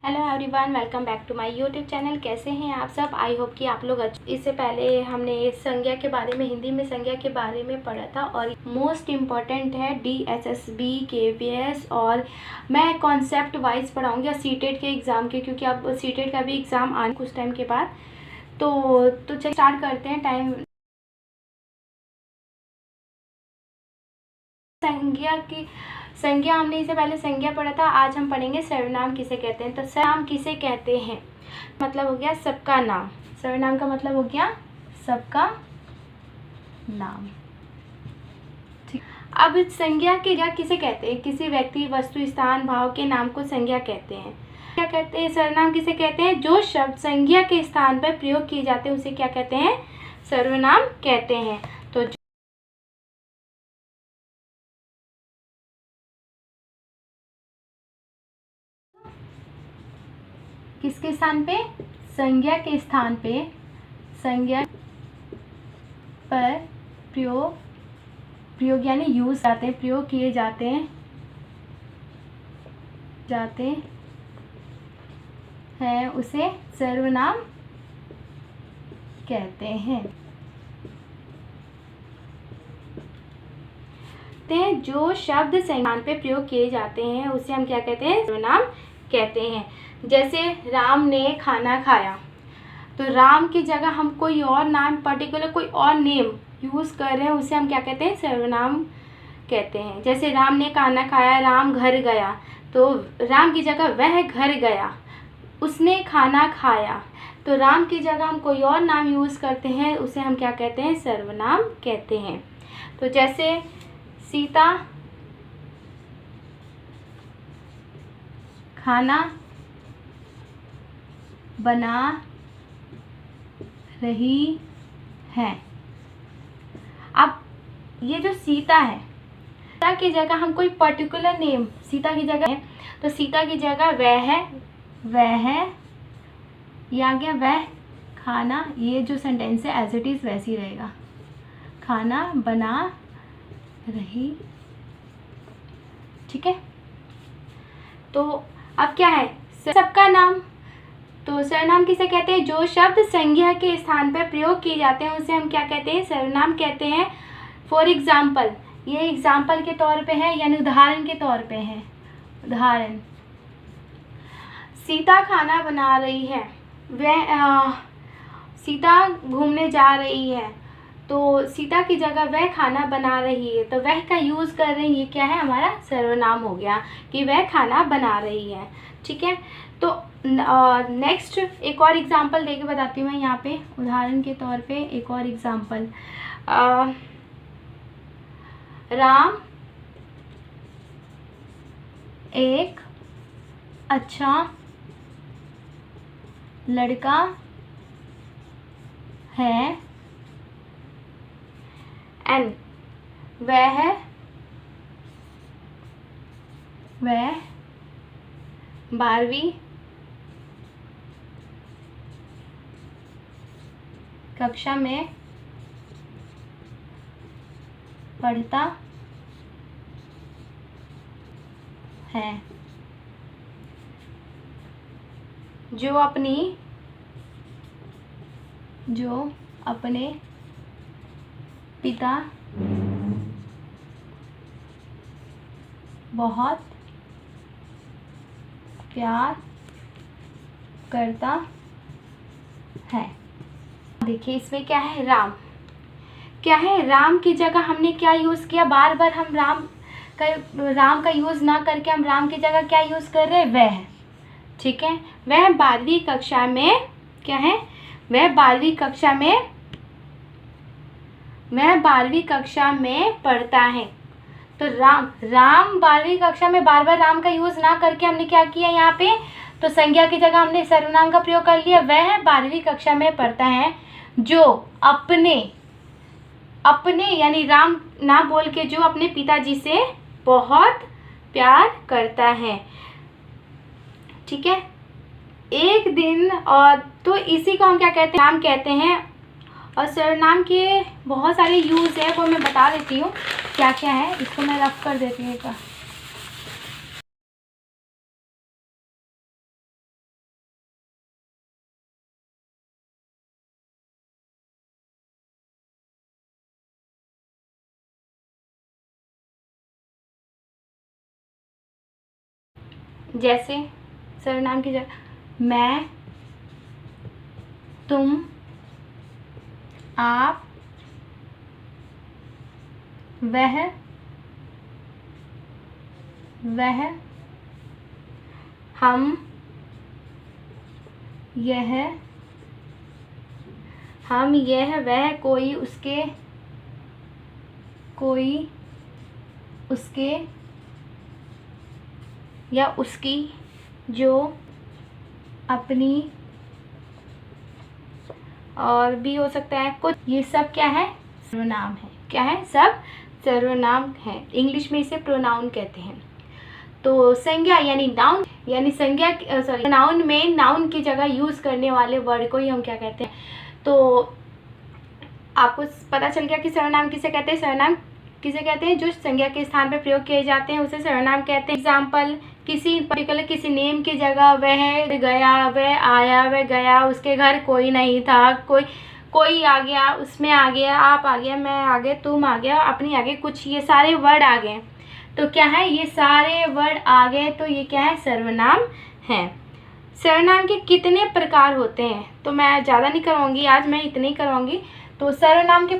Hello everyone, welcome back to my YouTube channel. कैसे हैं आप सब? आई होप कि आप लोग अच्छे। इससे पहले हमने संज्ञा के बारे में, हिंदी में संज्ञा के बारे में पढ़ा था और मोस्ट इम्पॉर्टेंट है DSSB KVS। और मैं कॉन्सेप्ट वाइज पढ़ाऊँगी सीटेट के एग्ज़ाम के, क्योंकि अब सीटेट का भी एग्ज़ाम आने कुछ टाइम के बाद। तो चलिए स्टार्ट करते हैं। टाइम संज्ञा हमने इससे पहले संज्ञा पढ़ा था। आज हम पढ़ेंगे सर्वनाम किसे कहते हैं। तो सर्वनाम किसे कहते हैं मतलब हो गया सबका नाम। सर्वनाम का मतलब हो गया सबका नाम। ठीक। अब संज्ञा किसे कहते हैं? किसी व्यक्ति, वस्तु, स्थान, भाव के नाम को संज्ञा कहते हैं। क्या कहते हैं? सर्वनाम किसे कहते हैं? जो शब्द संज्ञा के स्थान पर प्रयोग किए जाते हैं उसे क्या कहते हैं? सर्वनाम कहते हैं। तो किसके स्थान पे? संज्ञा के स्थान पे, संज्ञा पर प्रयोग यानी यूज जाते हैं, प्रयोग किए जाते हैं उसे सर्वनाम कहते हैं। जो शब्द संज्ञा पे प्रयोग किए जाते हैं उसे हम क्या कहते हैं? सर्वनाम कहते हैं। जैसे राम ने खाना खाया, तो राम की जगह हम कोई और नाम, पर्टिकुलर कोई और नेम यूज़ कर रहे हैं, उसे हम क्या कहते हैं? सर्वनाम कहते हैं। जैसे राम ने खाना खाया, राम घर गया, तो राम की जगह वह घर गया। उसने खाना खाया, तो राम की जगह हम कोई और नाम यूज़ करते हैं, उसे हम क्या कहते हैं? सर्वनाम कहते हैं। तो जैसे सीता खाना बना रही है। अब ये जो सीता है, सीता की जगह हम कोई पर्टिकुलर नेम, सीता की जगह है, तो सीता की जगह वह है, या गया वह खाना। ये जो सेंटेंस है एज इट इज़ वैसे ही रहेगा, खाना बना रही। ठीक है। तो अब क्या है? सबका नाम। तो सर्वनाम किसे कहते हैं? जो शब्द संज्ञा के स्थान पर प्रयोग किए जाते हैं उसे हम क्या कहते हैं? सर्वनाम कहते हैं। फॉर एग्जाम्पल, ये एग्जाम्पल के तौर पे है, यानी उदाहरण के तौर पे है। उदाहरण, सीता खाना बना रही है, सीता घूमने जा रही है, तो सीता की जगह वह खाना बना रही है, तो वह का यूज़ कर रही है। ये क्या है? हमारा सर्वनाम हो गया कि वह खाना बना रही है। ठीक है। तो नेक्स्ट एक और एग्जांपल देके बताती हूँ मैं यहाँ पे, उदाहरण के तौर पे एक और एग्जांपल। राम एक अच्छा लड़का है एंड वह 12वीं कक्षा में पढ़ता है। जो अपने पिता बहुत प्यार करता है। देखिए इसमें क्या है? राम। क्या है? राम की जगह हमने क्या यूज़ किया? बार बार हम राम का यूज़ ना करके हम राम की जगह क्या यूज़ कर रहे हैं? वह। ठीक है। वह 12वीं कक्षा में क्या है? वह 12वीं कक्षा में पढ़ता है। तो राम 12वीं कक्षा में, बार बार राम का यूज़ ना करके हमने क्या किया यहाँ पे? तो संज्ञा की जगह हमने सर्वनाम का प्रयोग कर लिया। वह 12वीं कक्षा में पढ़ता है जो अपने यानी राम ना बोल के जो अपने पिताजी से बहुत प्यार करता है। ठीक है। एक दिन, और तो इसी को हम क्या कहते हैं? नाम कहते हैं। और सर्वनाम के बहुत सारे यूज़ है, वो मैं बता देती हूँ क्या क्या है। इसको मैं रफ कर देती हूँ एक बार। जैसे सर्वनाम की जगह मैं, तुम, आप, वह, हम, यह, वह, कोई, उसके या उसकी, जो, अपनी, और भी हो सकता है कुछ। ये सब क्या है? सर्वनाम है। क्या है? सब सर्वनाम है। इंग्लिश में इसे प्रोनाउन कहते हैं। तो संज्ञा यानी नाउन, यानी संज्ञा नाउन में नाउन की जगह यूज करने वाले वर्ड को ही हम क्या कहते हैं। तो आपको पता चल गया कि सर्वनाम किसे कहते हैं। सर्वनाम किसे कहते हैं? जो संज्ञा के स्थान पर प्रयोग किए जाते हैं उसे सर्वनाम कहते हैं। एग्जाम्पल, किसी पर्टिकुलर किसी नेम की जगह वह गया, वह आया, वह गया, उसके घर कोई नहीं था, कोई आ गया, उसमें आ गया, आप आ गया, मैं आ गया, तुम आ गया, अपनी आ गए, कुछ ये सारे वर्ड आ गए। तो क्या है? ये सारे वर्ड आ गए तो ये क्या है? सर्वनाम है। सर्वनाम के कितने प्रकार होते हैं? तो मैं ज़्यादा नहीं करवाऊंगी आज, मैं इतने ही करवाऊंगी। तो सर्वनाम के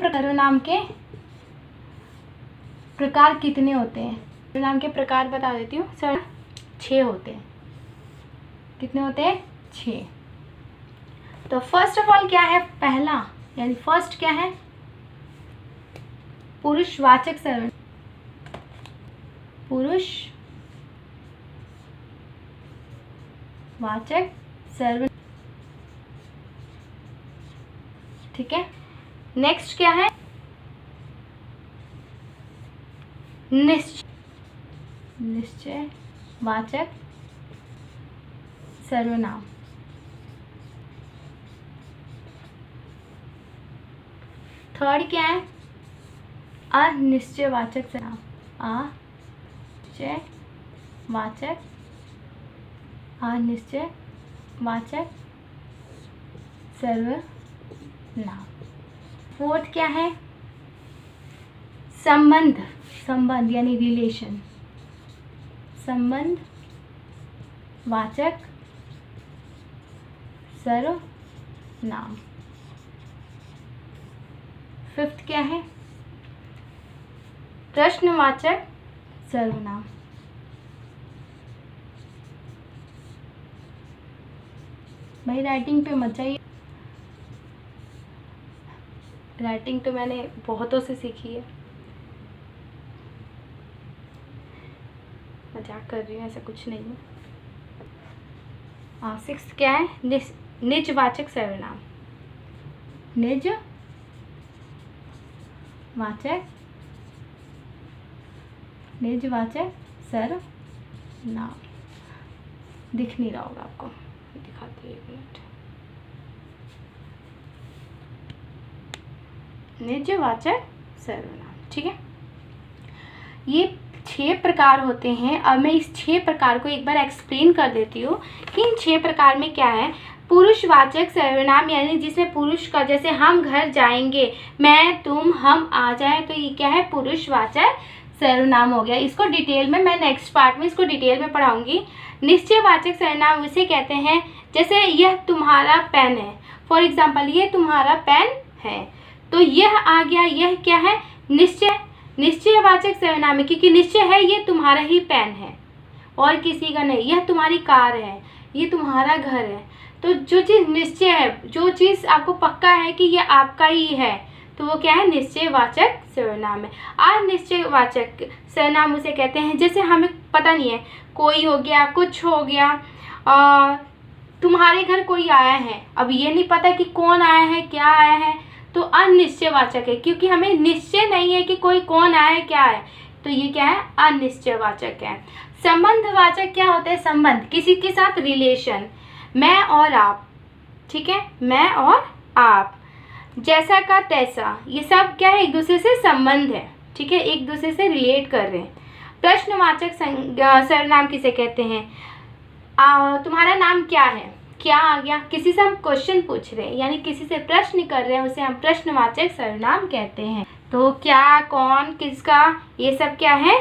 प्रकार कितने होते हैं? सर्वनाम के प्रकार बता देती हूँ। 6 होते हैं। कितने होते हैं? 6। तो फर्स्ट ऑफ ऑल क्या है? पहला यानी फर्स्ट क्या है? पुरुषवाचक सर्वनाम। पुरुषवाचक सर्वनाम, ठीक है। नेक्स्ट क्या है? निश्चयवाचक सर्वनाम। थर्ड क्या है? अनिश्चयवाचक सर्वनाम। अनिश्चयवाचक सर्वनाम। फोर्थ क्या है? संबंध यानी रिलेशन। संबंधवाचक सर्वनाम। फिफ्थ क्या है? प्रश्नवाचक सर्वनाम। भाई राइटिंग पे मत जाइए, राइटिंग तो मैंने बहुतों से सीखी है, मजाक कर रही हूँ, ऐसा कुछ नहीं है। सिक्स्थ क्या है? निजवाचक सर्वनाम। निजवाचक सर्वनाम। दिख नहीं रहा होगा आपको, दिखाती हूँ, 1 मिनट। निजवाचक सर्वनाम, ठीक है। ये 6 प्रकार होते हैं। अब मैं इस 6 प्रकार को एक बार एक्सप्लेन कर देती हूँ कि इन 6 प्रकार में क्या है। पुरुषवाचक सर्वनाम यानी जिसमें पुरुष का, जैसे हम घर जाएंगे, मैं, तुम, हम आ जाए, तो ये क्या है? पुरुषवाचक सर्वनाम हो गया। इसको डिटेल में मैं नेक्स्ट पार्ट में इसको डिटेल में पढ़ाऊंगी। निश्चयवाचक सर्वनाम उसे कहते हैं, जैसे यह तुम्हारा पेन है, फॉर एग्जाम्पल ये तुम्हारा पेन है, तो यह आ गया, यह क्या है? निश्चयवाचक सर्वनाम है, क्योंकि निश्चय है ये तुम्हारा ही पेन है और किसी का नहीं। यह तुम्हारी कार है, ये तुम्हारा घर है। तो जो चीज़ निश्चय है, जो चीज़ आपको पक्का है कि ये आपका ही है, तो वो क्या है? निश्चयवाचक सर्वनाम है। अनिश्चयवाचक सर्वनाम उसे कहते हैं, जैसे हमें पता नहीं है, कोई हो गया, कुछ हो गया, तुम्हारे घर कोई आया है, अब ये नहीं पता कि कौन आया है, क्या आया है, तो अनिश्चयवाचक है, क्योंकि हमें निश्चय नहीं है कि कोई कौन आया है, क्या है, तो ये क्या है? अनिश्चयवाचक है। संबंधवाचक क्या होता है? संबंध, किसी के साथ रिलेशन, मैं और आप, ठीक है, मैं और आप, जैसा का तैसा, ये सब क्या है? एक दूसरे से संबंध है, ठीक है, एक दूसरे से रिलेट कर रहे हैं। प्रश्नवाचक सर्वनाम किसे कहते हैं? तुम्हारा नाम क्या है, क्या आ गया, किसी से हम क्वेश्चन पूछ रहे हैं, यानी किसी से प्रश्न कर रहे हैं, उसे हम प्रश्नवाचक सर्वनाम कहते हैं। तो क्या, कौन, किसका, ये सब क्या है?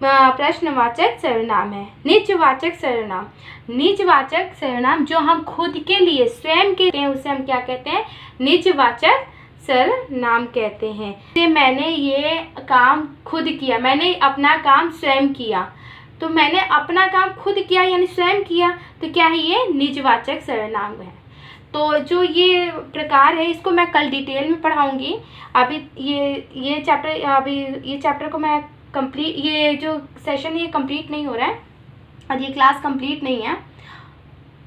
प्रश्नवाचक सर्वनाम है। निजवाचक सर्वनाम, निजवाचक सर्वनाम जो हम खुद के लिए स्वयं के हैं उसे हम क्या कहते हैं, निजवाचक सर्वनाम कहते हैं। जैसे मैंने ये काम खुद किया, मैंने अपना काम स्वयं किया, तो मैंने अपना काम खुद किया यानी स्वयं किया, तो क्या है, ये निजवाचक सर्वनाम है। तो जो ये प्रकार है इसको मैं कल डिटेल में पढ़ाऊंगी। अभी ये चैप्टर को मैं कंप्लीट, ये जो सेशन ये कंप्लीट नहीं हो रहा है और ये क्लास कंप्लीट नहीं है,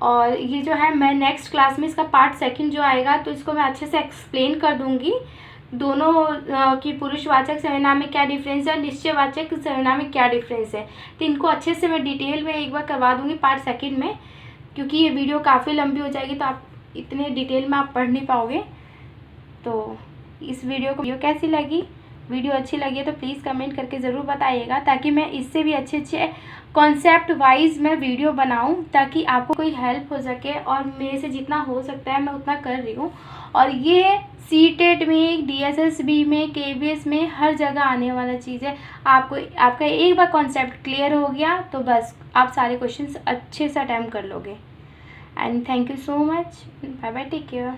और ये जो है मैं नेक्स्ट क्लास में इसका पार्ट सेकंड जो आएगा तो इसको मैं अच्छे से एक्सप्लेन कर दूंगी, दोनों की पुरुषवाचक सर्वनाम में क्या डिफरेंस है और निश्चयवाचक सर्वनाम में क्या डिफरेंस है, तो इनको अच्छे से मैं डिटेल में एक बार करवा दूंगी पार्ट सेकंड में, क्योंकि ये वीडियो काफ़ी लंबी हो जाएगी तो आप इतने डिटेल में आप पढ़ नहीं पाओगे। तो इस वीडियो कैसी लगी, वीडियो अच्छी लगी है तो प्लीज़ कमेंट करके ज़रूर बताइएगा, ताकि मैं इससे भी अच्छे कॉन्सेप्ट वाइज मैं वीडियो बनाऊं, ताकि आपको कोई हेल्प हो सके, और मेरे से जितना हो सकता है मैं उतना कर रही हूँ। और ये सीटेट में, DSSB में, KVS में हर जगह आने वाला चीज़ है। आपका एक बार कॉन्सेप्ट क्लियर हो गया तो बस आप सारे क्वेश्चंस अच्छे से अटेम्प्ट कर लोगे। And thank you so much, bye bye, take care.